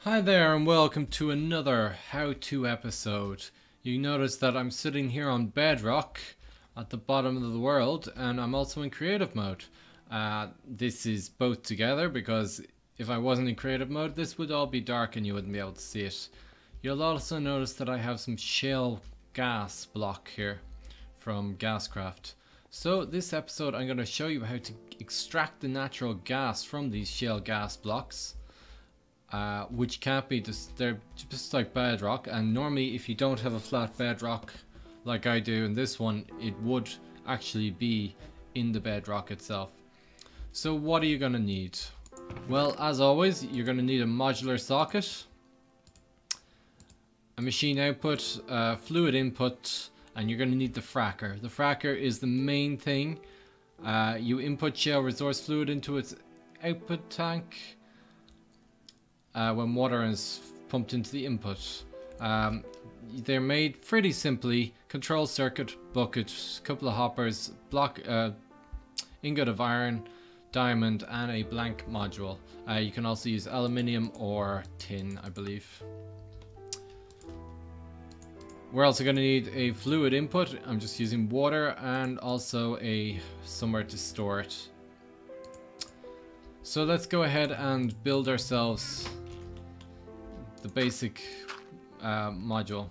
Hi there and welcome to another how-to episode. You notice that I'm sitting here on bedrock at the bottom of the world and I'm also in creative mode. This is both together because if I wasn't in creative mode this would all be dark and you wouldn't be able to see it. You'll also notice that I have some shale gas block here from Gascraft. So this episode I'm going to show you how to extract the natural gas from these shale gas blocks. Which can't be they're just like bedrock, and normally if you don't have a flat bedrock like I do in this one, it would actually be in the bedrock itself. So what are you going to need? Well, as always, you're going to need a modular socket, a machine output, fluid input, and you're going to need the fracker. The fracker is the main thing. You input shale resource fluid into its output tank when water is pumped into the input. They're made pretty simply: control circuit, bucket, couple of hoppers, block, ingot of iron, diamond, and a blank module. You can also use aluminium or tin, I believe. We're also going to need a fluid input. I'm just using water and also somewhere to store it. So let's go ahead and build ourselves the basic module.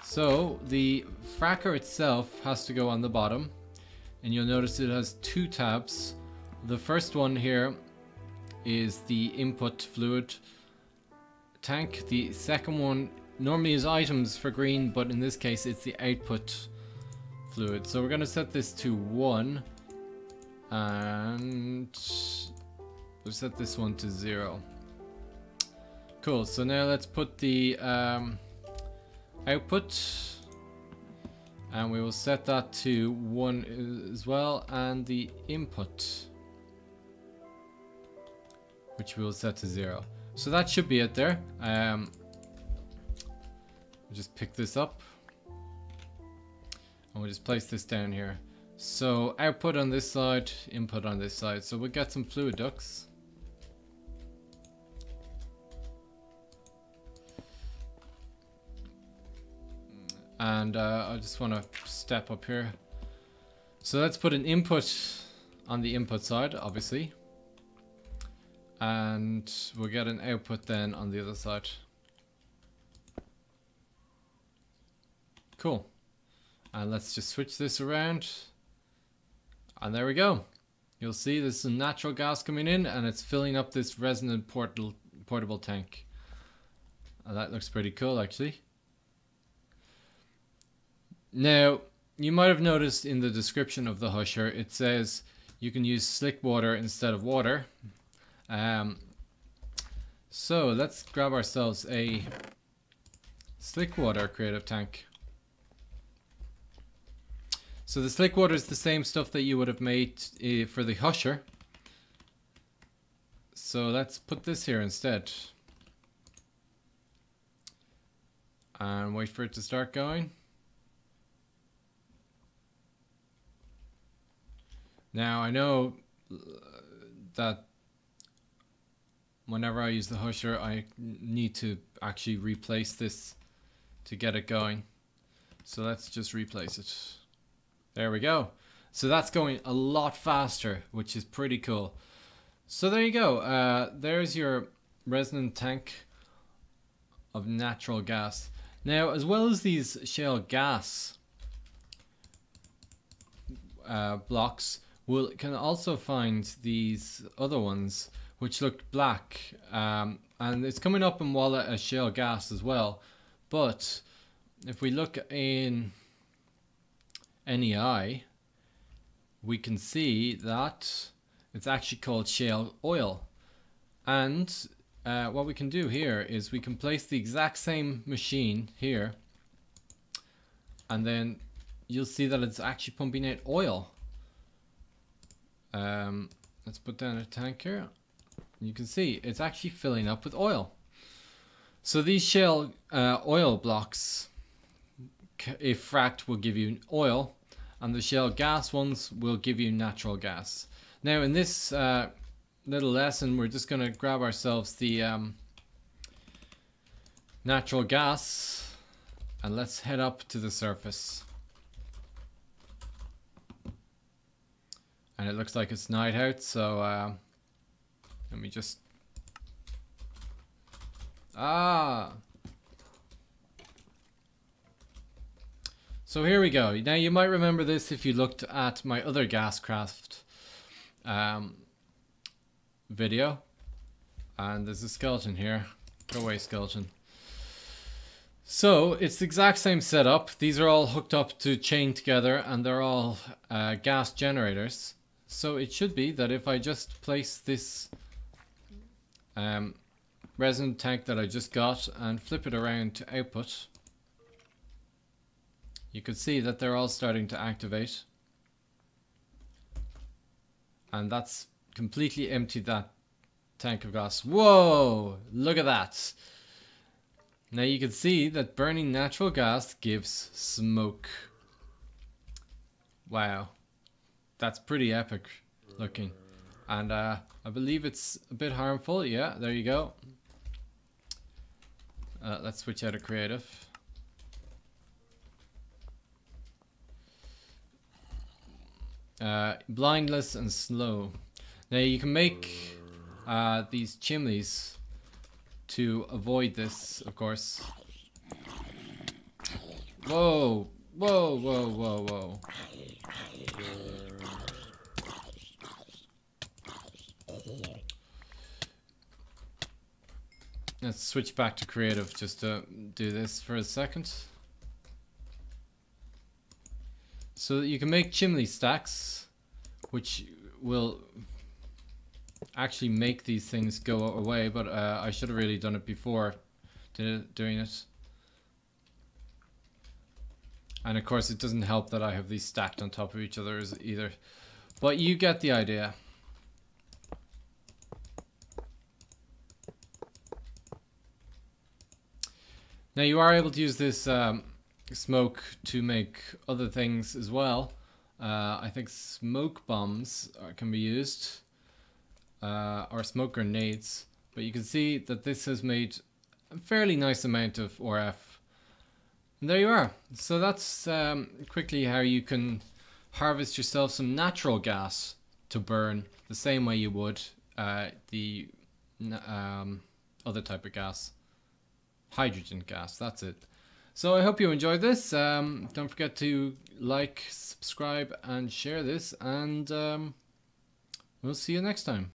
So the fracker itself has to go on the bottom, and you'll notice it has two tabs. The first one here is the input fluid tank. The second one normally is items for green, but in this case it's the output fluid. So we're going to set this to 1 and we'll set this one to 0. Cool, so now let's put the output, and we will set that to 1 as well, and the input, which we will set to 0. So that should be it there. We'll just pick this up and we'll just place this down here. So output on this side, input on this side. So we'll get some fluid ducts. And I just want to step up here. So let's put an input on the input side, obviously. And we'll get an output then on the other side. Cool. And let's just switch this around. And there we go. You'll see there's some natural gas coming in and it's filling up this resonant portable tank. And that looks pretty cool actually. Now, you might have noticed in the description of the husher, it says you can use slick water instead of water. So let's grab ourselves a slick water creative tank. So the slick water is the same stuff that you would have made for the husher. So let's put this here instead. And wait for it to start going. Now I know that whenever I use the husher I need to actually replace this to get it going. So let's just replace it. There we go. So that's going a lot faster, which is pretty cool. So there you go. There's your resonant tank of natural gas. Now, as well as these shale gas blocks, we can also find these other ones which look black, and it's coming up in Wallet as shale gas as well. But if we look in NEI, we can see that it's actually called shale oil. And what we can do here is we can place the exact same machine here, and then you'll see that it's actually pumping out oil. Let's put down a tank here. You can see it's actually filling up with oil. So these shale oil blocks, if fracked, will give you oil, and the shale gas ones will give you natural gas. Now in this little lesson, we're just going to grab ourselves the natural gas and let's head up to the surface. And it looks like it's night out, so let me just... So here we go. Now you might remember this if you looked at my other Gascraft video. And there's a skeleton here. Go away, skeleton. So it's the exact same setup. These are all hooked up to chain together and they're all gas generators. So it should be that if I just place this resin tank that I just got and flip it around to output, you could see that they're all starting to activate. And that's completely emptied that tank of gas. Whoa! Look at that! Now you can see that burning natural gas gives smoke. Wow. That's pretty epic looking. And I believe it's a bit harmful. Yeah, there you go. Let's switch out of creative. Blindless and slow. Now you can make these chimneys to avoid this, of course. Whoa! Whoa, whoa, whoa, whoa. Let's switch back to creative just to do this for a second. So that you can make chimney stacks, which will actually make these things go away, but I should have really done it before doing it. And of course it doesn't help that I have these stacked on top of each other either. But you get the idea. Now you are able to use this smoke to make other things as well. I think smoke bombs can be used, or smoke grenades. But you can see that this has made a fairly nice amount of RF. And there you are. So that's quickly how you can harvest yourself some natural gas to burn the same way you would the other type of gas. Hydrogen gas, that's it. So I hope you enjoyed this. Don't forget to like, subscribe and share this, and we'll see you next time.